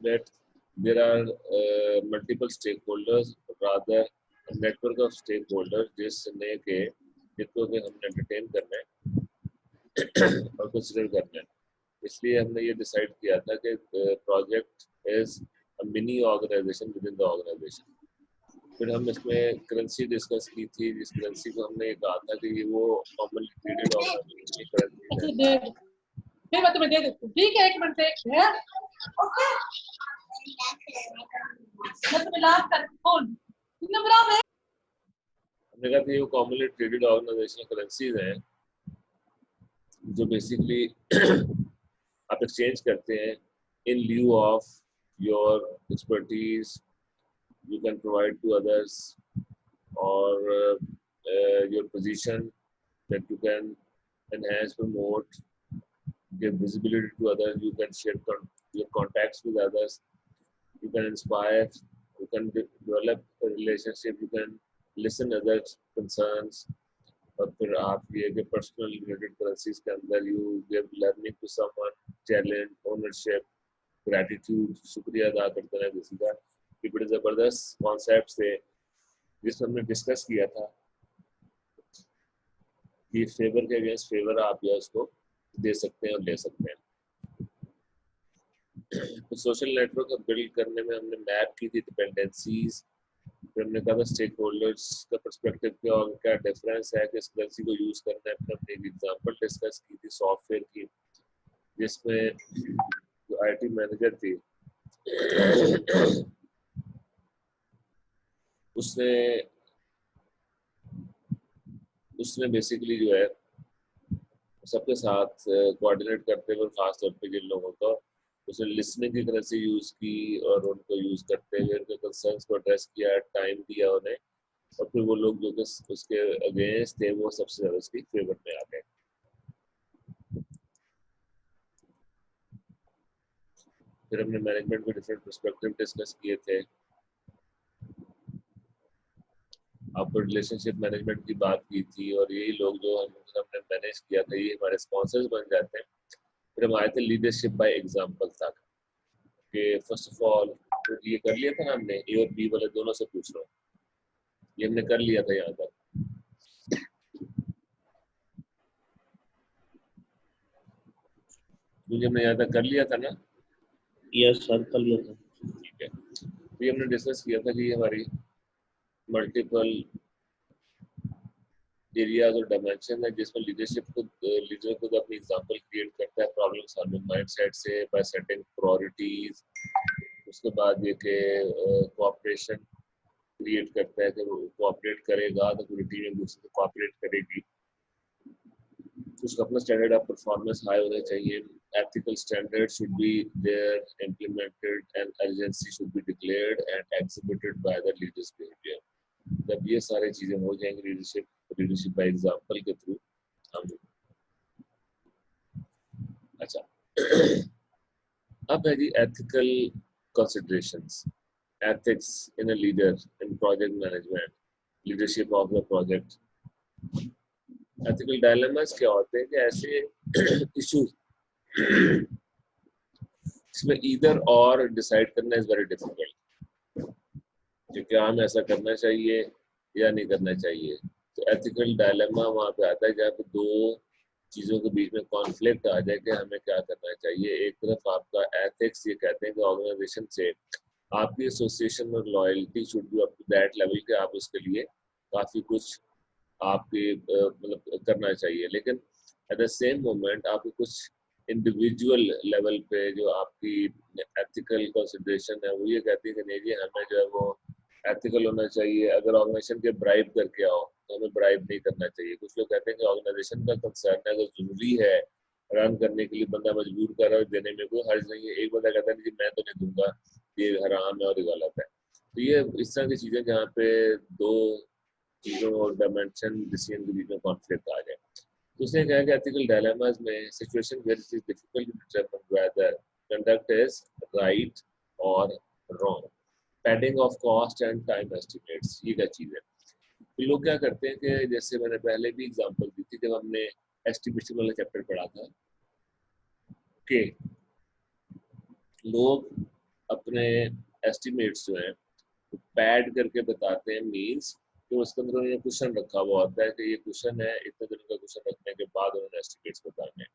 that there are multiple stakeholders, rather a network of stakeholders जिसने के जिनको के हमने entertain करना है और consider करना है. इसलिए हमने ये decide किया था कि project is a mini organization within the organization. फिर हम इसमें करेंसी डिस्कस की थी, जिस करेंसी को हमने कहा था कि ये वो कॉमनली ट्रेडेड ऑर्गेनाइजेशन की करेंसी है. फिर मैं तुम्हें दे देती हूँ. ठीक है, एक मिनट से है. मैं तुम्हें लाभ कर बोल. तुमने बुला है. हमने कहा था ये वो कॉमनली ट्रेडेड ऑर्गेनाइजेशन करेंसीज हैं जो बेसिकली आप एक्सचेंज करते हैं इन lieu of your expertise you can provide to others or your position that you can enhance, promote, give visibility to others. You can share your contacts with others. You can inspire. You can develop a relationship. You can listen others' concerns. और फिर आप ये कि personal related currencies के अंदर you give learning to someone, talent, ownership, gratitude, शुक्रिया अदा करते हैं किसी का. ये बड़े ज़बरदस्त कॉन्सेप्ट थे जिसमें हमने डिस्कस किया था कि फेवर के अगेंस्ट फेवर आप या उसको दे सकते हैं और ले सकते हैं. तो सोशल नेटवर्क बिल्ड करने में हमने मैप की थी डिपेंडेंसीज. फिर हमने कहा था स्टेक होल्डर्स का पर्सपेक्टिव क्या और क्या डिफरेंस है, किस करेंसी को यूज करना है. फिर हमने एक एग्जांपल डिस्कस की थी सॉफ्टवेयर की, जिसमें जो आईटी मैनेजर थी उसने बेसिकली जो है सबके साथ कोऑर्डिनेट करते हुए, खासतौर पे जिन लोगों को उसने लिसनिंग की तरह से यूज की और उनको यूज करते हुए उनके कंसर्न्स को एड्रेस किया, टाइम दिया उन्हें, और फिर वो लोग जो कि उसके अगेंस्ट थे वो सबसे ज्यादा उसकी फेवर में आ गए. फिर हमने मैनेजमेंट के डिफरेंट पर्सपेक्टिव डिस्कस किए थे. आपको रिलेशनशिप मैनेजमेंट की बात की थी और यही लोग जो हमने मैनेज किया था ये हमारे स्पॉन्सर्स बन जाते हैं. फिर हम आए थे लीडरशिप बाय एग्जांपल तक कि फर्स्ट ऑफ ऑल ये कर लिया था ना हमने, ए और बी वाले दोनों से पूछ रहा हूँ, ये हमने कर लिया था यहाँ तक. मुझे हमने यहाँ तक कर लिया था ना. यस सर, कर लिया था. ठीक है, तो ये हमने डिस्कस किया था कि ये हमारी मल्टीपल एरियाज और डायमेंशन है जिसमें लीडर खुद अपनी एग्जांपल क्रिएट करता है प्रॉब्लम सॉल्विंग माइंडसेट से बाय सेटिंग प्रायोरिटीज. उसके बाद ये कि कोऑपरेशन क्रिएट करता है कि वो कोऑपरेट करेगा तो पूरी टीम एक दूसरे से कोऑपरेट करेगी. उसका अपना स्टैंडर्ड ऑफ परफॉर्मेंस हाई होना चाहिए. ethical standards should be there implemented and urgency should be declared and exhibited by the leaders behavior. जब ये सारी चीजें हो जाएंगी लीडरशिप बाय एग्जांपल के थ्रू हम. अच्छा, अब है जी ethical considerations, ethics in a leader in project management, leadership of the project. ethical dilemmas क्या होते हैं कि ऐसे issues इसमें ईदर और डिसाइड करना इज वेरी डिफिकल्ट कि क्या हमें ऐसा करना चाहिए या नहीं करना चाहिए. तो एथिकल डायलेमा वहाँ पे आता है जहाँ पे दो चीज़ों के बीच में कॉन्फ्लिक्ट आ जाए कि हमें क्या करना चाहिए. एक तरफ आपका एथिक्स ये कहते हैं कि ऑर्गेनाइजेशन से आपकी एसोसिएशन और loyalty should be up to that level कि आप उसके लिए काफ़ी कुछ आपके मतलब करना चाहिए. लेकिन एट द सेम मोमेंट आपको कुछ इंडिविजुअल लेवल पे जो आपकी एथिकल कंसिडरेशन है वो ये कहती है कि नहीं जी हमें जो है वो एथिकल होना चाहिए. अगर ऑर्गेनाइजेशन के ब्राइब करके आओ तो हमें ब्राइब नहीं करना चाहिए. कुछ लोग कहते हैं कि ऑर्गेनाइजेशन का कंसर्न है, अगर जरूरी है रन करने के लिए बंदा मजबूर कर रहा है देने में कोई हर्ज नहीं है. एक बंदा कहता है कि मैं तो नहीं दूंगा, ये हराम है और ये गलत है. तो ये इस तरह की चीजें जहाँ पे दो चीजों और डायमेंशन डिसीजन के बीच में कॉन्फ्लिक्ट आ जाए. दूसरे कहा कि ethical dilemmas में situation where it is difficult to determine whether conduct is right or wrong, padding of cost and time estimates. ये क्या चीज़ है. तो लोग क्या करते हैं कि जैसे मैंने पहले भी एग्जांपल दी थी जब हमने एस्टिमेशन वाला चैप्टर पढ़ा था कि लोग अपने एस्टिमेट्स जो हैं पैड करके बताते हैं, मींस कि उसके अंदर उन्होंने क्वेश्चन रखा हुआ होता है कि ये क्वेश्चन है, इतने दिनों का क्वेश्चन रखने के बाद उन्होंने एस्टिमेट्स बताने हैं।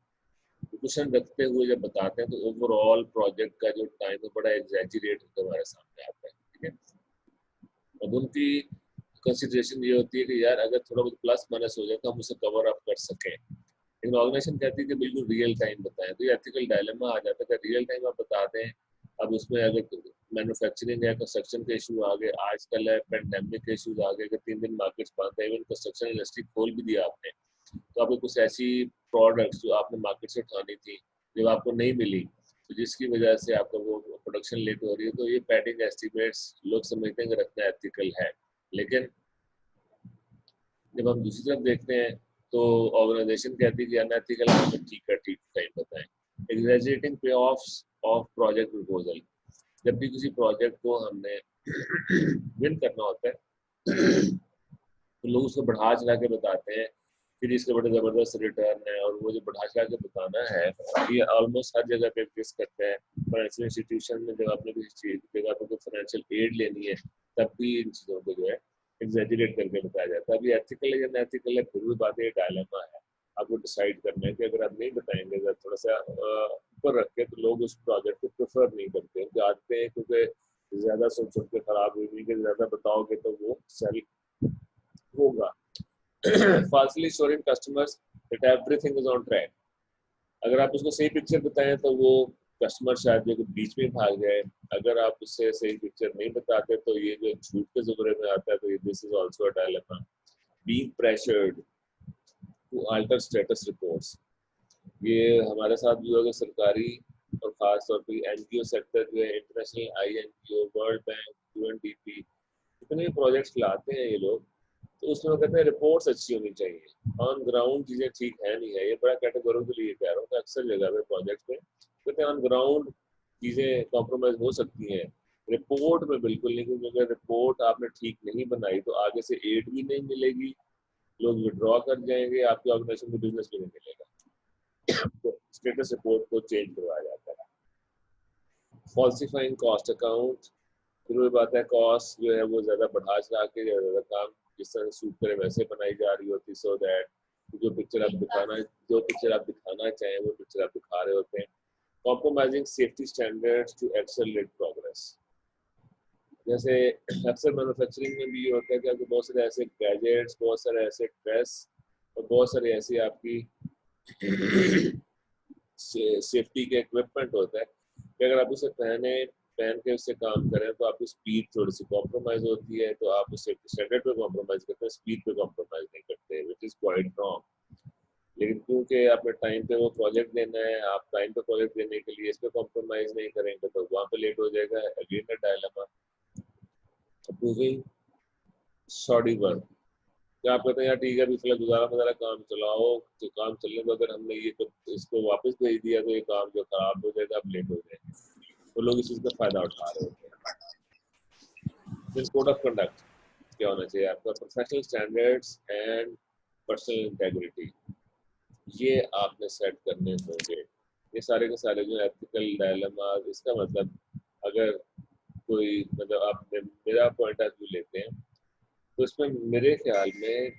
क्वेश्चन रखते हुए जब बताते हैं तो ओवरऑल प्रोजेक्ट का जो टाइम है बड़ा एग्जैजरेट होकर हमारे सामने आता है, ठीक है। अब उनकी कंसिडरेशन ये होती है कि यार अगर थोड़ा बहुत प्लस माइनस हो जाए तो हम उसे कवर अप कर सकें, लेकिन ऑर्गेनाइजेशन कहती है कि बिल्कुल रियल टाइम बताएं। तो ये एथिकल डायलेमा आ जाता है कि रियल टाइम आप बता दें, अब उसमें अगर मैन्युफैक्चरिंग है, कंस्ट्रक्शन के इशू आ गए, आजकल है पेंडेमिक के इशूज आ गए कि 3 दिन मार्केट्स बंद है, इवन कंस्ट्रक्शन इंडस्ट्री खोल भी दिया आपने, तो आपको कुछ ऐसी प्रोडक्ट्स जो आपने मार्केट से उठानी थी जब आपको नहीं मिली, तो जिसकी वजह से आपका वो प्रोडक्शन लेट हो रही है, तो ये पैडिंग एस्टिमेट्स लोग समझते हैं कि रखना एथिकल है। लेकिन जब हम दूसरी तरफ देखते हैं तो ऑर्गेनाइजेशन कहती है कि अनएथिकल है तो ठीक है, ठीक टाइम बताएं। एग्जैजरेटिंग पे ऑफ्स ऑफ प्रोजेक्ट प्रपोजल, जब भी किसी प्रोजेक्ट को हमने विन करना होता है तो लोग उसको बढ़ा चढ़ा के बताते हैं, फिर इसके बड़े ज़बरदस्त रिटर्न है, और वो जो बढ़ा चढ़ा के बताना है ये ऑलमोस्ट हर जगह पे एग्जिस्ट करते हैं। फाइनेंशियल इंस्टीट्यूशन में जब आपने किसी जगह पे कोई फाइनेंशियल एड लेनी है तब भी इन चीज़ों को जो है एग्जैजरेट करके बताया जाता है। अभी एथिकल है या नैथिकल है फिर भी बात ये डायलेमा है, आपको डिसाइड करना है कि अगर आप नहीं बताएंगे, अगर थोड़ा सा ऊपर रख के, तो लोग उस प्रोजेक्ट को प्रेफर नहीं करते, उनके आते हैं क्योंकि ज़्यादा सोच सोच के खराब हुई, कि ज़्यादा बताओगे तो वो सेल होगा। falsely assuring customers that everything is on track, अगर आप उसको सही पिक्चर बताएं तो वो कस्टमर शायद जो बीच में भाग जाए, अगर आप उससे सही पिक्चर नहीं बताते तो ये जो झूठ के जुमरे में आता है, तो ये this is also a dilemma. Being pressured to alter status reports, ये हमारे साथ भी होगा, सरकारी और खास तौर पर एनजीओ सेक्टर जो है, international INGO, world bank, UNDP, इतने प्रोजेक्ट्स लाते हैं ये लोग, तो उसमें वो कहते हैं रिपोर्ट्स अच्छी होनी चाहिए, ऑन ग्राउंड चीज़ें ठीक है नहीं है। ये बड़ा कैटेगोरिकली कह रहा हूँ कि अक्सर जगह पे प्रोजेक्ट में कहते हैं ऑन ग्राउंड चीज़ें कॉम्प्रोमाइज़ हो सकती हैं, रिपोर्ट में बिल्कुल नहीं, क्योंकि अगर रिपोर्ट आपने ठीक नहीं बनाई तो आगे से एड भी नहीं मिलेगी, लोग विड्रॉ कर जाएंगे, आपकी ऑर्गेनाइजेशन को बिजनेस भी नहीं मिलेगा। तो स्टेटस रिपोर्ट को चेंज करवाया जाता है। फॉल्सिफाइंग कॉस्ट अकाउंट, फिर वो बात है कॉस्ट जो है वो ज़्यादा बढ़ा चढ़ा के, ज़्यादा काम जिस तरह सूट करे वैसे बनाई जा रही होती, सो दैट जो पिक्चर आप दिखाना चाहें वो पिक्चर आप दिखा रहे होते हैं। Compromising safety standards to accelerate progress, जैसे अक्सर मैन्युफैक्चरिंग में भी ये होता है कि आपको बहुत सारे ऐसे गैजेट्स, बहुत सारे ऐसे ड्रेस और बहुत सारे ऐसी आपकी सेफ्टी के इक्विपमेंट होता है कि अगर आप उसे पहन के उससे काम करें तो आपकी स्पीड थोड़ी सी कॉम्प्रोमाइज होती है, तो आप उस सेफ्टी स्टैंडर्ड पे कॉम्प्रोमाइज करते हैं, स्पीड पे कॉम्प्रोमाइज नहीं करते, विच इज क्वाइट रॉन्ग। लेकिन क्योंकि आपने टाइम पे वो प्रोजेक्ट देना है, आप टाइम पे प्रोजेक्ट देने के लिए इस पे कॉम्प्रोमाइज नहीं करेंगे तो वहाँ पे लेट हो जाएगा, again a dilemma. Approving shoddy work, क्या आप कहते हैं यार ठीक है अभी फिलहाल गुजारा मजारा काम चलाओ, तो काम चलने को अगर हमने ये तो इसको वापस भेज दिया तो ये काम जो खराब हो जाएगा, अब लेट हो जाएगा, तो लोग इस चीज़ का फायदा उठा रहे होते हैं। फिर कोड ऑफ कंडक्ट क्या होना चाहिए आपका, professional standards and personal integrity, ये आपने सेट करने होंगे। ये सारे के सारे जो एथिकल डायलेमा, इसका मतलब अगर कोई मतलब आप मेरा पॉइंट ऑफ व्यू लेते हैं तो इसमें मेरे ख्याल में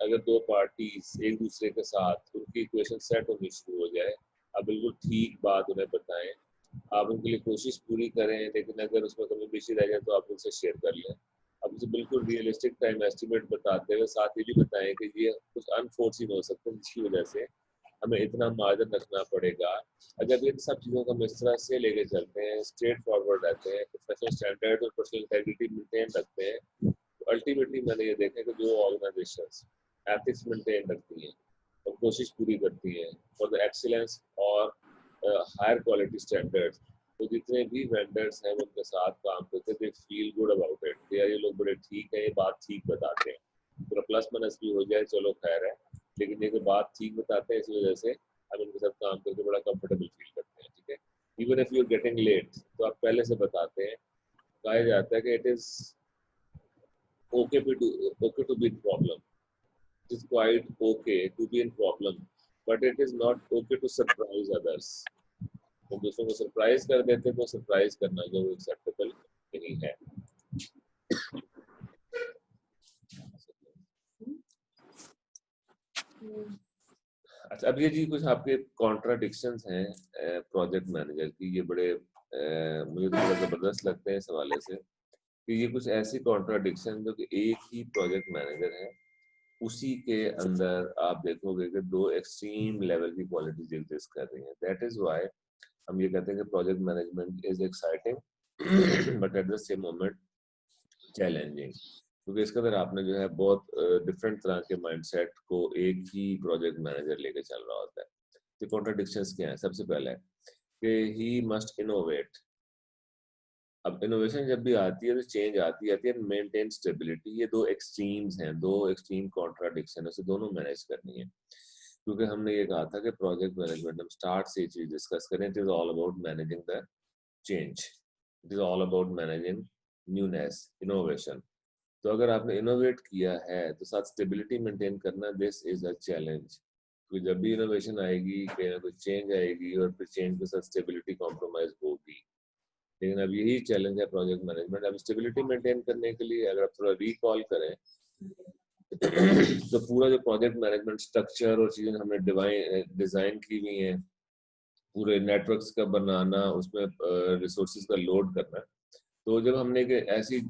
अगर दो पार्टीज एक दूसरे के साथ उनकी इक्वेशन सेट होनी शुरू हो जाए, आप बिल्कुल ठीक बात उन्हें बताएं, आप उनके लिए कोशिश पूरी करें, लेकिन अगर उसमें कमी बेशी रह जाए तो आप उनसे शेयर कर लें। आप उसे बिल्कुल रियलिस्टिक टाइम एस्टिमेट बताते हुए साथ ये भी बताएं कि ये कुछ अनफोर्सिन हो सकता है जिसकी वजह से हमें इतना मार्जिन रखना पड़ेगा। अगर इन सब चीज़ों को हम इस तरह से लेके चलते हैं, स्ट्रेट फॉरवर्ड रहते हैं, प्रोफेशनल स्टैंडर्ड और पर्सनल इंटेग्रिटी मेंटेन रखते हैं, तो अल्टीमेटली मैंने ये देखा कि जो ऑर्गेनाइजेशंस एथिक्स मेंटेन रखती हैं और कोशिश पूरी करती हैं फॉर द एक्सीलेंस और हायर क्वालिटी स्टैंडर्ड्स, तो जितने भी वेंडर्स हैं उनके साथ काम करते they feel good about it, ये लोग बड़े ठीक है, ये बात ठीक बताते हैं, पूरा प्लस माइनस भी हो जाए चलो खैर है, लेकिन ये बात ठीक बताते हैं, इस वजह से हम इनके साथ काम करके बड़ा कंफर्टेबल फील करते हैं। ठीक है, even if you are getting late तो आप पहले से बताते हैं, कहा जाता है कि it is okay to be in problem, it is quite okay to be in problem, but it is not okay to surprise others. तो दूसरों को सरप्राइज कर देते, तो सरप्राइज करना जो एक्सेप्टेबल नहीं है। अच्छा, अब ये जी कुछ आपके कॉन्ट्राडिक्शंस हैं प्रोजेक्ट मैनेजर की, ये बड़े मुझे तो बड़ा जबरदस्त लगते हैं इस हवाले से कि ये कुछ ऐसी कॉन्ट्राडिक्शन जो कि एक ही प्रोजेक्ट मैनेजर है, उसी के अंदर आप देखोगे कि दो एक्सट्रीम लेवल की क्वालिटीज एग्जिस्ट कर रही हैं। दैट इज व्हाई हम ये कहते हैं कि project management is exciting but at the same moment challenging, क्योंकि इसके अंदर आपने जो है बहुत डिफरेंट तरह के माइंडसेट को एक ही प्रोजेक्ट मैनेजर लेके चल रहा होता है। तो कॉन्ट्रडिक्शंस क्या है? सबसे पहले कि ही मस्ट इनोवेट। अब इनोवेशन जब भी आती है तो चेंज आती है मेंटेन स्टेबिलिटी। ये दो एक्सट्रीम्स हैं, दो एक्सट्रीम कॉन्ट्राडिक्शन है, दोनों मैनेज करनी है। क्योंकि हमने ये कहा था कि प्रोजेक्ट मैनेजमेंट हम स्टार्ट से चीज डिस्कस करें, it is all about managing the change, it is all about managing newness, innovation. तो अगर आपने इनोवेट किया है तो साथ स्टेबिलिटी मेंटेन करना, दिस इज अ चैलेंज। क्योंकि जब भी इनोवेशन आएगी कहीं ना कोई चेंज आएगी और फिर चेंज के साथ स्टेबिलिटी कॉम्प्रोमाइज होगी। लेकिन अब यही चैलेंज है प्रोजेक्ट मैनेजमेंट। अब स्टेबिलिटी मेंटेन करने के लिए अगर आप थोड़ा रिकॉल करें तो पूरा जो प्रोजेक्ट मैनेजमेंट स्ट्रक्चर और चीजें हमने डिजाइन की हुई हैं, पूरे नेटवर्क्स का बनाना, उसमें रिसोर्सेज का लोड करना, तो जब हमने एक ऐसी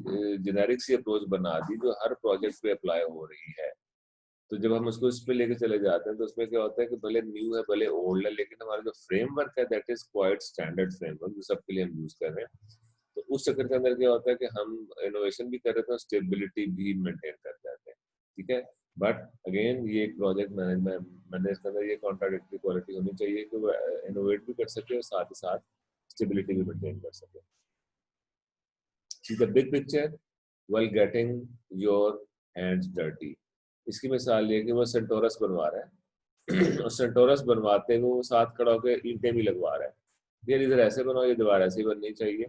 जेनेरिक सी अप्रोच बना दी जो हर प्रोजेक्ट पे अप्लाई हो रही है, तो जब हम उसको इस पे लेके चले जाते हैं तो उसमें क्या होता है कि भले न्यू है भले ओल्ड है, लेकिन हमारा जो फ्रेमवर्क है that is quite standard framework जो सबके लिए हम यूज कर रहे हैं। तो उस चक्कर के अंदर क्या होता है कि हम इनोवेशन भी कर रहे थे और स्टेबिलिटी भी मेंटेन कर जाते हैं। ठीक है, बट अगेन ये एक प्रोजेक्ट मैनेज के अंदर ये कॉन्ट्राडिक्टरी क्वालिटी होनी चाहिए कि वो इनोवेट भी कर सके और साथ ही साथ स्टेबिलिटी भी मेंटेन कर सके। See the big picture while getting your hands dirty। इसकी मिसाल ये कि वो सेंटोरस बनवा रहा है और सेंटोरस बनवाते हुए वो साथ खड़ा होकर ईंटें भी लगवा रहा है, यार इधर ऐसे बनाओ, ये दीवार ऐसी बननी चाहिए,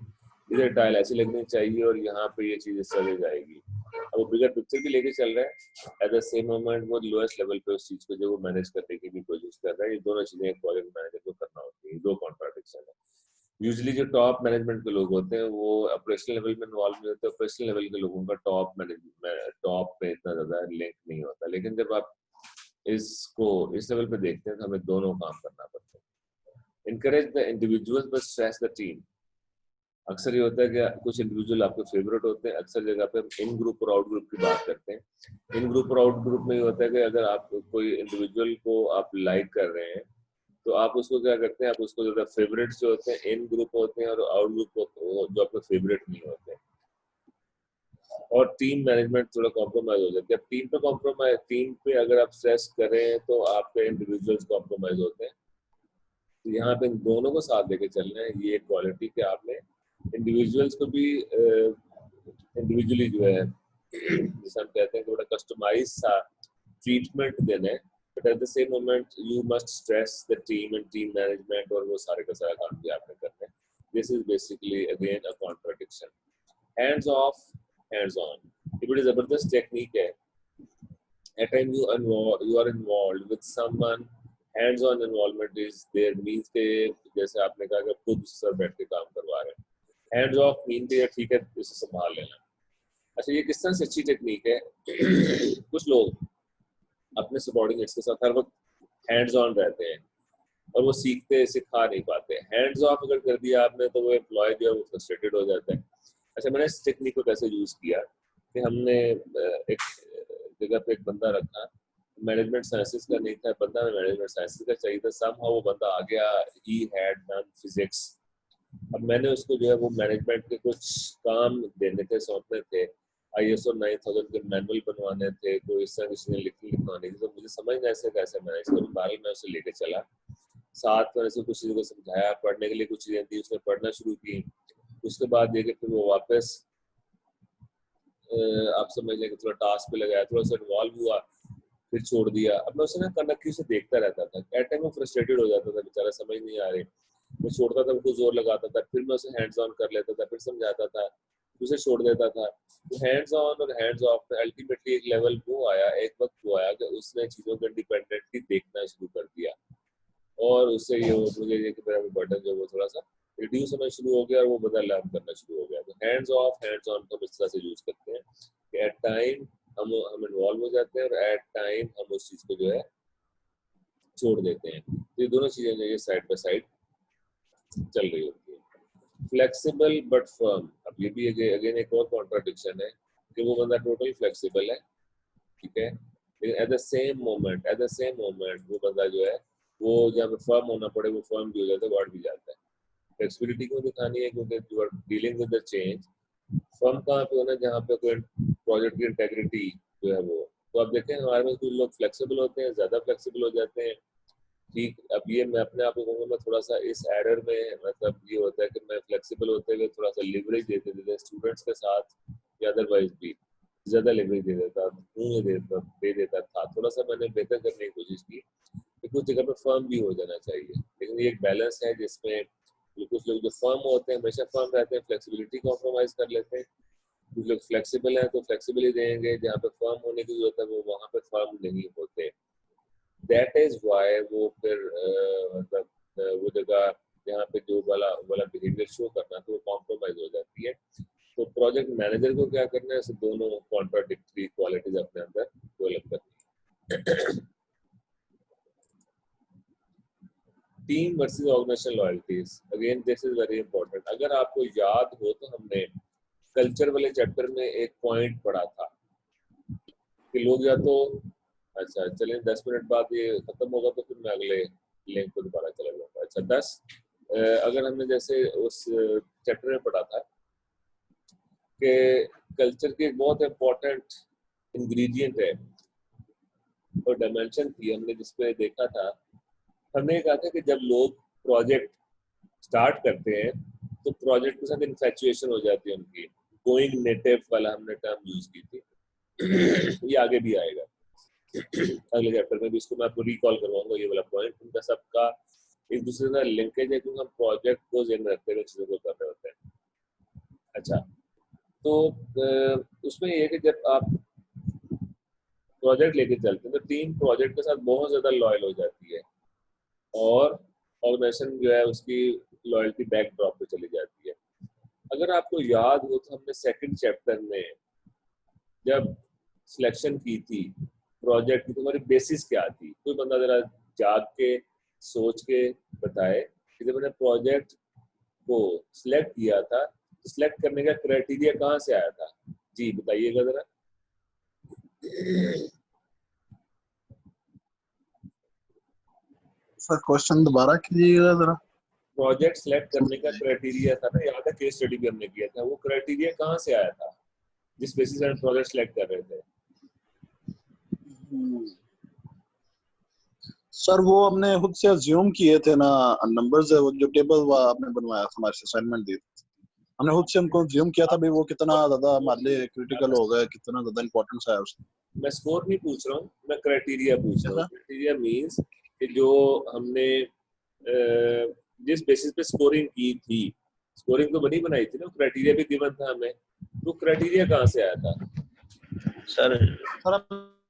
इधर टाइल ऐसी लगनी चाहिए और यहाँ पे ये चीज चली जाएगी। अब वो बिगर पिक्चर भी लेके चल रहा है, एट द सेम मोमेंट वो लोएस्ट लेवल पे उस चीज को जो वो मैनेज करने की भी कोशिश कर रहा है। ये दोनों चीजें एक प्रोजेक्ट मैनेजर को करना होती है, दो कॉन्ट्राडिक्शन है। यूजुअली जो टॉप मैनेजमेंट के लोग होते हैं वो ऑपरेशनल लेवल में इन्वॉल्व नहीं होते। ऑपरेशनल लेवल के लोगों का टॉप पे इतना ज्यादा लिंक नहीं होता। लेकिन जब आप इसको इस लेवल पे देखते हैं तो हमें दोनों काम करना पड़ता है। Encourage the individual but stress the team. अक्सर ये होता है कि कुछ इंडिविजुअल आपके फेवरेट होते हैं। अक्सर जगह पे हम इन ग्रुप और आउट ग्रुप की बात करते हैं। इन ग्रुप और आउट ग्रुप में ये होता है कि अगर आप कोई इंडिविजुअल को आप लाइक कर रहे हैं तो आप उसको क्या करते हैं, आप उसको ज्यादा फेवरेट्स जो होते हैं इन ग्रुप होते हैं और आउट ग्रुप जो आपके फेवरेट नहीं होते हैं। और टीम मैनेजमेंट थोड़ा कॉम्प्रोमाइज हो जाती है। टीम पे कॉम्प्रोमाइज, टीम पे अगर आप स्ट्रेस करें तो आपके इंडिविजुअल्स कॉम्प्रोमाइज होते हैं। तो यहाँ पे इन दोनों को साथ लेके चलना है। ये क्वालिटी कि आपने इंडिविजुअल्स को भी इंडिविजुअली जो है जैसे हम कहते हैं थोड़ा कस्टमाइज सा ट्रीटमेंट देना है, but at the same moment you must stress the team and team management, और वो सारे का सारा काम भी आपने करना है। This is basically again a contradiction. Hands off hands on, ये बड़ी जबरदस्त टेक्निक है। At time you are involve with someone, hands on involvement is there means के जैसे आपने कहा कि खुद सर बैठ के काम करवा रहे हैं। हैंड्स ऑफ मीन के ठीक है इसे संभाल लेना। अच्छा, ये किस तरह से अच्छी टेक्निक है कुछ लोग अपने सबॉर्डिनेट्स के साथ हर वक्त हैंड्स ऑन रहते हैं और वो सीखते सिखा नहीं पाते। हैंड्स ऑफ अगर कर दिया आपने तो वो एम्प्लॉय जो है वो फ्रस्ट्रेटेड हो जाता है। अच्छा, मैंने इस टेक्निक को कैसे यूज किया कि हमने एक जगह पे एक बंदा रखा, मैनेजमेंट साइंसेस का नहीं था बंदा, मैनेजमेंट साइंसेस का चाहिए था। समहाउ वो बंदा आ गया, ही हैड डन फिजिक्स। अब मैंने उसको जो है वो मैनेजमेंट के कुछ काम देने थे, सौंपने थे, ISO 9000 के मैनुअल बनवाने थे, कोई इस तरह की चीजें लिखवानी थी। तो मुझे समझ नहीं ऐसे कैसे मैनेज करूँ। बाहर मैं उसे लेके चला, साथ में ऐसे कुछ चीज़ों को समझाया, पढ़ने के लिए कुछ चीज़ें थी उसने पढ़ना शुरू की। उसके बाद देखिए फिर वो वापस आप समझ लें कि थोड़ा टास्क पे लगाया, थोड़ा सा इन्वॉल्व हुआ, फिर छोड़ दिया। अब मैं उसे ना कनक्की से देखता रहता था, एट टाइम में फ्रस्ट्रेटेड हो जाता था, बेचारा समझ नहीं आ रही, मैं छोड़ता था, उनको जोर लगाता था, फिर मैं उसे हैंड्स ऑन कर लेता था, फिर समझाता था, उसे छोड़ देता था। तो हैंड्स ऑन और हैंड्स ऑफ में अल्टीमेटली एक लेवल वो आया, एक वक्त वो आया कि उसने चीज़ों को इंडिपेंडेंटली देखना शुरू कर दिया और उससे ये मुझे ये कि मेरा बर्डन जो वो थोड़ा सा रिड्यूस होना शुरू हो गया और वो बंदा लर्न करना शुरू हो गया। तो हैंड्स ऑफ हैंड्स ऑन को इस तरह से यूज करते हैं कि एट टाइम हम इन्वॉल्व हो जाते हैं और एट टाइम हम उस चीज को जो है छोड़ देते हैं। तो ये दोनों चीजें जो है साइड बाय साइड चल रही होती है। फ्लेक्सिबल बट फर्म, अब ये भी अगेन एक और कॉन्ट्राडिक्शन है कि वो बंदा टोटल फ्लेक्सिबल है, ठीक है, लेकिन एट द सेम मोमेंट वो बंदा जो है वो जब फर्म होना पड़े वो फर्म भी हो जाता है, बढ़ भी जाता है। फ्लेक्सिबिलिटी क्यों दिखानी है? क्योंकि you are dealing with the change. Firm कहाँ पे होना? जहाँ पे कोई प्रोजेक्ट की इंटेग्रिटी जो है वो। तो आप देखें हमारे में कुछ लोग फ्लेक्सिबल होते हैं, ज़्यादा फ्लेक्सिबल हो जाते हैं, ठीक। अब ये मैं अपने आप को कहूँगा, मैं थोड़ा सा इस एरर में, मतलब ये होता है कि मैं फ्लेक्सिबल होते हुए थोड़ा सा लिवरेज देते देते स्टूडेंट्स के साथ या अदरवाइज भी ज़्यादा लिवरेज दे देता था। थोड़ा सा मैंने बेहतर करने की कोशिश की कि कुछ जगह पे फर्म भी हो जाना चाहिए, लेकिन ये एक बैलेंस है जिसमें कुछ लोग जो फर्म होते हैं हमेशा फर्म रहते हैं, फ्लेक्सिबिलिटी कॉम्प्रोमाइज़ कर लेते हैं। कुछ लोग फ्लेक्सिबल हैं तो फ्लेक्सिबल ही रहेंगे, जहाँ पे फर्म होने की जरूरत है वो वहाँ पे फर्म नहीं होते। दैट इज वाई वो फिर मतलब वो जगह जहाँ पे जो वाला बिहेवियर शो करना तो वो कॉम्प्रोमाइज हो जाती है। तो प्रोजेक्ट मैनेजर को क्या करना है? ऐसे दोनों कॉन्ट्राडिक्टरी क्वालिटीज अपने अंदर डेवलप करनी है। Team versus organisation loyalties, again this is very important. अगर आपको याद हो तो हमने कल्चर वाले चैप्टर में एक पॉइंट पढ़ा था कि लोग या तो, अच्छा चलें 10 मिनट बाद ये खत्म होगा तो फिर मैं अगले लिंक को दोबारा चला जाऊंगा। अच्छा 10 अगर हमने जैसे उस चैप्टर में पढ़ा था कि कल्चर की एक बहुत इम्पोर्टेंट इंग्रेडिएंट है और डायमेंशन थी, हमने जिसपे देखा था, हमने कहा था कि जब लोग प्रोजेक्ट स्टार्ट करते हैं तो प्रोजेक्ट के साथ इन्फैचुएशन हो जाती है उनकी। गोइंग नेटिव वाला हमने टर्म यूज की थी। ये आगे भी आएगा अगले चैप्टर में भी, इसको मैं आपको रिकॉल करवाऊंगा ये वाला पॉइंट। उनका सबका एक दूसरे का लिंकेज है क्योंकि हम प्रोजेक्ट को ध्यान में रखते हुए चीजों को कर रहे होते हैं। अच्छा तो उसमें ये है कि जब आप प्रोजेक्ट लेके चलते हैं तो टीम प्रोजेक्ट के साथ बहुत ज्यादा लॉयल हो जाती है और ऑर्गेनाइजेशन जो है उसकी लॉयल्टी बैक ड्रॉप पे चली जाती है। अगर आपको याद हो तो हमने सेकंड चैप्टर में जब सिलेक्शन की थी प्रोजेक्ट की, तुम्हारी बेसिस क्या थी? कोई बंदा जरा जाग के सोच के बताए कि जब मैंने प्रोजेक्ट को सिलेक्ट किया था तो सिलेक्ट करने का क्राइटेरिया कहाँ से आया था? जी बताइएगा जरा। सर क्वेश्चन दोबारा कीजिएगा जरा। प्रोजेक्ट सिलेक्ट करने का क्राइटेरिया था ना, याद है केस स्टडी भी हमने किया था, वो क्राइटेरिया कहाँ से आया था जिस बेसिस पे प्रोजेक्ट सिलेक्ट कर रहे थे? सर वो हमने खुद से अज्यूम किए थे ना नंबर्स, वो जो टेबल आपने बनवाया था हमारे असाइनमेंट दी, हमने खुद से हमको अज्यूम किया था भाई वो कितना ज्यादा हमारे लिए क्रिटिकल हो गया, कितना ज्यादा इंपॉर्टेंस है उसका। मैं स्कोर नहीं पूछ रहा हूँ, मैं क्राइटेरिया पूछ रहा हूँ। क्राइटेरिया मींस कि जो हमने जिस बेसिस पे स्कोरिंग की थी, स्कोरिंग तो बनी बनाई थी ना, क्राइटेरिया भी गिवन था हमें, तो क्राइटेरिया कहाँ से आया था? सर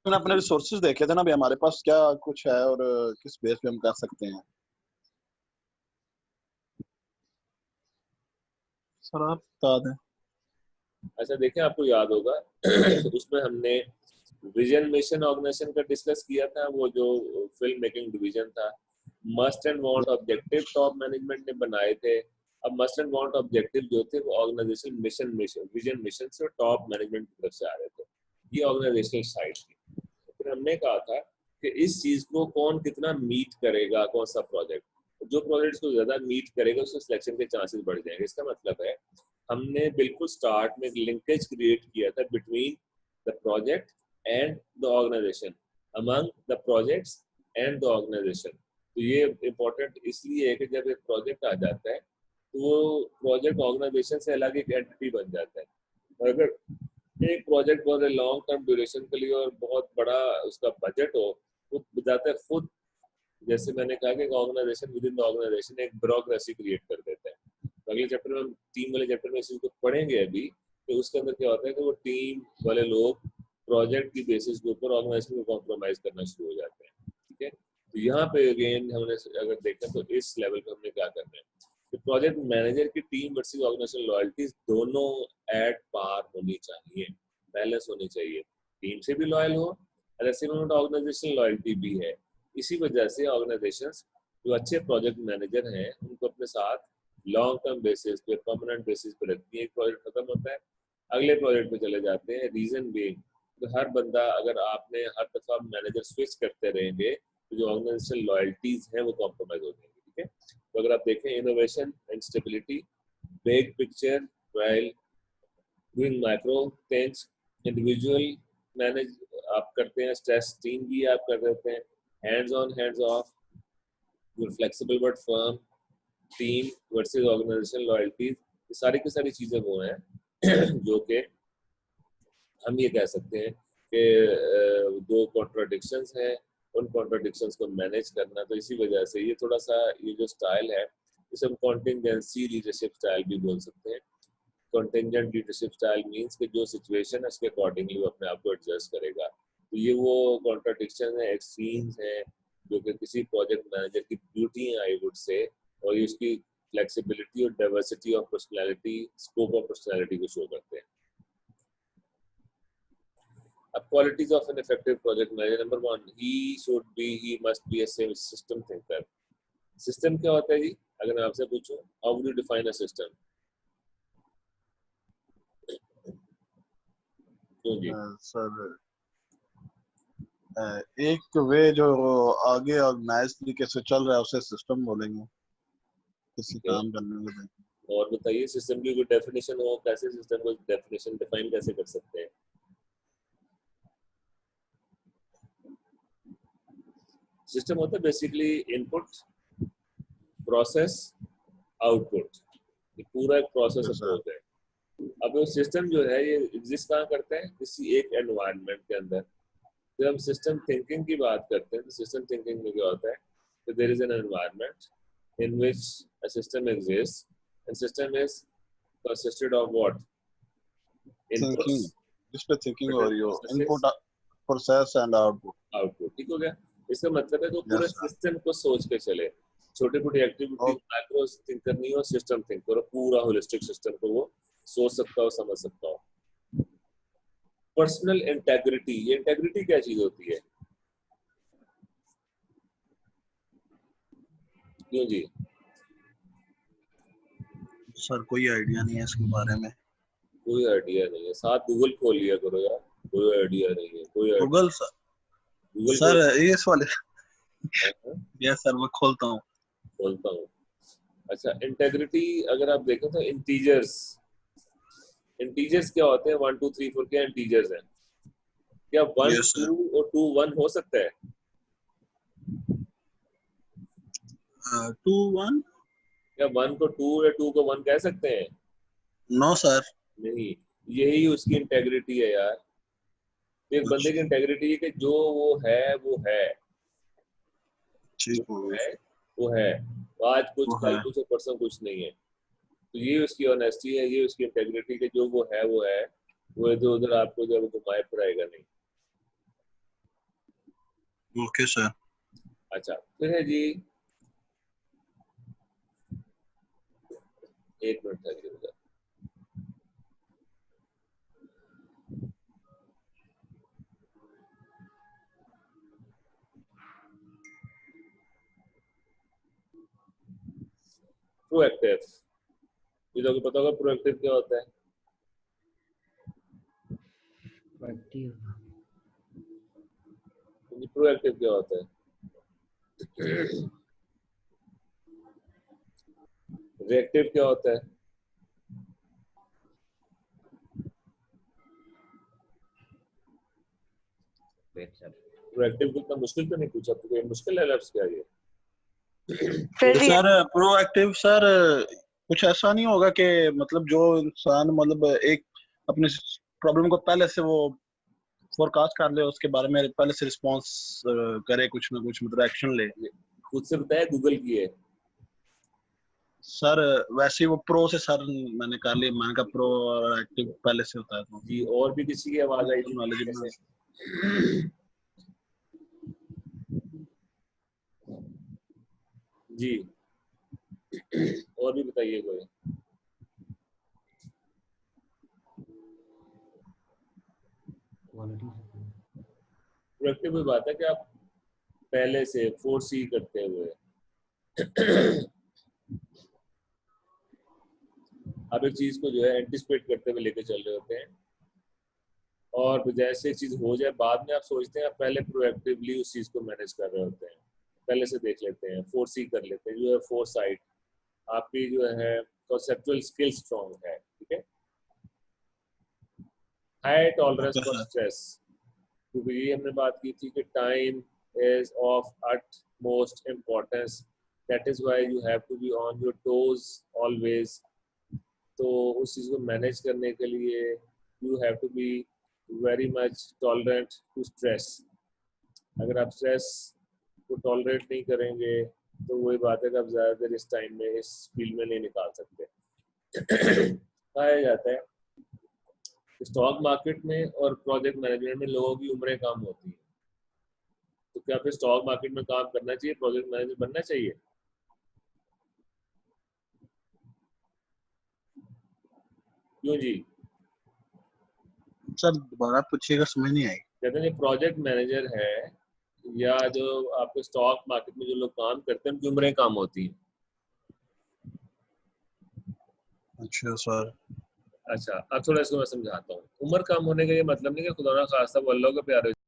हमने अपने रिसोर्सेज देखे थे ना भाई हमारे पास क्या कुछ है और किस बेस पे हम कर सकते हैं। सर आप बता दें। अच्छा देखें आपको याद होगा उसमें हमने विजन मिशन ऑर्गेनाइजेशन का डिस्कस किया था, वो जो फिल्म मेकिंग डिवीजन था। Must and want objective top management ने बनाए थे। अब मस्ट एंड वांट ऑब्जेक्टिव जो थे वो ऑर्गेनाइजेशन मिशन विजन मिशन से टॉप मैनेजमेंट की तरफ से आ रहे थे, ये ऑर्गेनाइजेशनल साइड थी। फिर हमने कहा था कि इस चीज को कौन कितना मीट करेगा, कौन सा प्रोजेक्ट, जो प्रोजेक्ट को ज्यादा मीट करेगा उसके सिलेक्शन के चांसेस बढ़ जाएंगे। इसका मतलब है हमने बिल्कुल स्टार्ट में लिंकेज क्रिएट किया था between the project and the organisation, among the projects and the organisation. तो ये इम्पोर्टेंट इसलिए है कि जब एक प्रोजेक्ट आ जाता है तो वो प्रोजेक्ट ऑर्गेनाइजेशन से अलग एक एंटिटी बन जाता है। और अगर एक प्रोजेक्ट बहुत लॉन्ग टर्म ड्यूरेशन के लिए और बहुत बड़ा उसका बजट हो, वो बताते खुद, जैसे मैंने कहा कि organisation within the organisation एक ब्यूरोक्रेसी क्रिएट कर देता है। तो अगले चैप्टर में हम टीम वाले चैप्टर में इस चीज को पढ़ेंगे अभी कि उसके अंदर क्या होता है कि वो टीम वाले लोग प्रोजेक्ट की बेसिस के ऊपर ऑर्गेनाइजेशन को कॉम्प्रोमाइज करना शुरू हो जाते हैं, ठीक है। तो यहाँ पे अगेन हमने अगर देखें तो इस लेवल पे हमने क्या करना है, तो प्रोजेक्ट मैनेजर की टीम वर्सेस ऑर्गेनाइजेशन लॉयल्टीज दोनों एट पार होनी चाहिए, बैलेंस होनी चाहिए। टीम से भी लॉयल हो, at the same moment organisation loyalty भी है। इसी वजह से ऑर्गेनाइजेशंस जो अच्छे प्रोजेक्ट मैनेजर हैं उनको अपने साथ लॉन्ग टर्म बेसिस पे, परमानेंट बेसिस पे रखती है। एक प्रोजेक्ट खत्म होता है, अगले प्रोजेक्ट पे चले जाते हैं। रीजन बीइंग, तो हर बंदा, अगर आपने हर दफा मैनेजर स्विच करते रहेंगे तो जो ऑर्गेनाइजेशन लॉयल्टीज हैं वो कॉम्प्रोमाइज हो जाएंगी। ठीक है, तो अगर आप देखें innovation and stability, big picture while doing micro things, individual manage आप करते हैं, स्ट्रेस टीम भी आप कर देते हैं, hands on hands off, flexible but firm, team versus organisation loyalties, ये सारी की सारी चीजें वो हैं जो कि हम ये कह सकते हैं कि दो कॉन्ट्राडिक्शंस हैं, उन कॉन्ट्राडिक्शंस को मैनेज करना। तो इसी वजह से ये थोड़ा सा ये जो स्टाइल है इसे हम कॉन्टिंजेंसी लीडरशिप स्टाइल भी बोल सकते हैं। कॉन्टिंजेंट लीडरशिप स्टाइल मींस कि जो सिचुएशन है उसके अकॉर्डिंगली वो अपने आप को एडजस्ट करेगा। तो ये वो कॉन्ट्राडिक्शन है, एक्सट्रीम्स हैं जो कि किसी प्रोजेक्ट मैनेजर की ब्यूटी है आई वुड से, और ये उसकी फ्लेक्सिबिलिटी और diversity of personality, scope of personality को शो करते हैं। अब qualities of an effective project manager, number one, he must be a system thinker. System क्या होता है जी? अगर मैं आपसे पूछूं, how would you define a system? क्यों जी? सर एक वे जो आगे ऑर्गेनाइज तरीके से चल रहा है उसे सिस्टम बोलेंगे, किसी काम करने के लिए। और बताइए सिस्टम की कोई डेफिनेशन हो, कैसे सिस्टम को डेफिनेशन डिफाइन कैसे कर सकते हैं? सिस्टम होता है बेसिकली इनपुट, प्रोसेस, आउटपुट, ये पूरा एक प्रोसेस अप्रोच है। अब वो सिस्टम जो है ये एग्जिस्ट कहाँ करता है? किसी एक एनवायरनमेंट के अंदर। जब हम सिस्टम थिंकिंग की बात करते हैं तो सिस्टम थिंकिंग में क्या होता है? तो there is an environment in which a system exists and system is consisted of what? Thinking, जिस पे थिंकिंग हो रही हो, inputs, input, process and output. Output. ठीक हो गया? इसका मतलब है तो पूरे सिस्टम को सोच के चले, छोटी मोटी एक्टिविटी माइक्रो थिंक करनी हो, सिस्टम थिंक करो, पूरा होलिस्टिक सिस्टम को वो सोच सकता हो, समझ सकता हो। पर्सनल इंटेग्रिटी, ये इंटेग्रिटी क्या चीज होती है? क्यों जी? सर कोई आइडिया नहीं है इसके बारे में। कोई आइडिया नहीं है? साथ गूगल खोल लिया करो यार। कोई आइडिया नहीं है, कोई गूगल सर इस वाले यस सर मैं खोलता हूँ। अच्छा, इंटेग्रिटी अगर आप देखें तो इंटीजर्स क्या होते हैं? 1 2 3 4 क्या इंटीजर्स हैं? क्या 1 2 और 2 1 हो सकता है? 2 1 क्या 1 को 2 या 2 को 1 कह सकते हैं? No sir. नहीं, यही उसकी इंटेग्रिटी है यार। एक बंदे की इंटेग्रिटी है कि जो वो है वो है, वो है, आज कुछ कल कुछ और परसों कुछ नहीं है। तो ये उसकी ऑनेस्टी है, ये उसकी इंटेग्रिटी के जो वो है, वो इधर उधर आपको जब घुमाए फिराएगा नहीं। Okay sir. अच्छा, फिर है जी, एक मिनट ठहरिएगा। प्रोएक्टिव, ये लोगों को पता होगा प्रोएक्टिव क्या होता है? प्रोएक्टिव क्या होता है? रिएक्टिव क्या होता है? प्रोएक्टिव कितना मुश्किल तो नहीं पूछा? तो ये मुश्किल है लफ्ज क्या ये? सर प्रोएक्टिव सर कुछ ऐसा नहीं होगा कि मतलब जो इंसान मतलब एक अपने प्रॉब्लम को पहले से वो फोरकास्ट कर ले, उसके बारे में पहले से रिस्पांस करे, कुछ ना कुछ मतलब एक्शन ले। खुद से बताया गूगल की है सर? वैसे वो प्रो से सर मैंने कर लिया, मैंने कहा प्रो और एक्टिव पहले से होता है तो जी। और भी किसी की आवाज आई थी? जी और भी बताइए कोई। प्रोएक्टिव वही बात है कि आप पहले से फोरसी करते हुए आप एक चीज को जो है एंटिसिपेट करते हुए लेके चल रहे होते हैं, और जैसे एक चीज हो जाए बाद में आप सोचते हैं, आप पहले प्रोएक्टिवली उस चीज को मैनेज कर रहे होते हैं, पहले से देख लेते हैं, फोरसी कर लेते हैं, जो है फोरसाइट आपकी जो है कॉन्सेप्चुअल स्किल स्ट्रॉन्ग है, ठीक है। High tolerance Okay, for sir. Stress, क्योंकि ये हमने बात की थी कि time is of utmost importance, that is why you have to be on your toes always। तो उस चीज़ को मैनेज करने के लिए you have to be very much tolerant to stress. अगर आप स्ट्रेस को टॉलरेट नहीं करेंगे तो वही बात है कि आप ज़्यादा देर इस टाइम में इस फील्ड में नहीं निकाल सकते। पाया जाता है स्टॉक मार्केट में और प्रोजेक्ट मैनेजमेंट में लोगों की उम्रें कम होती हैं, तो क्या फिर स्टॉक मार्केट में काम करना चाहिए, प्रोजेक्ट मैनेजर बनना चाहिए? क्यों जी? सर दोबारा पूछिएगा, समझ नहीं आई। कहते हैं जो प्रोजेक्ट मैनेजर है या जो आपके स्टॉक मार्केट में जो लोग काम करते हैं उनकी उम्रें कम होती हैं। अच्छा सर। अच्छा अब थोड़ा इसको मैं समझाता हूँ। उम्र कम होने का ये मतलब नहीं कि खुदा ना खास्ता वो अल्लाह के प्यारे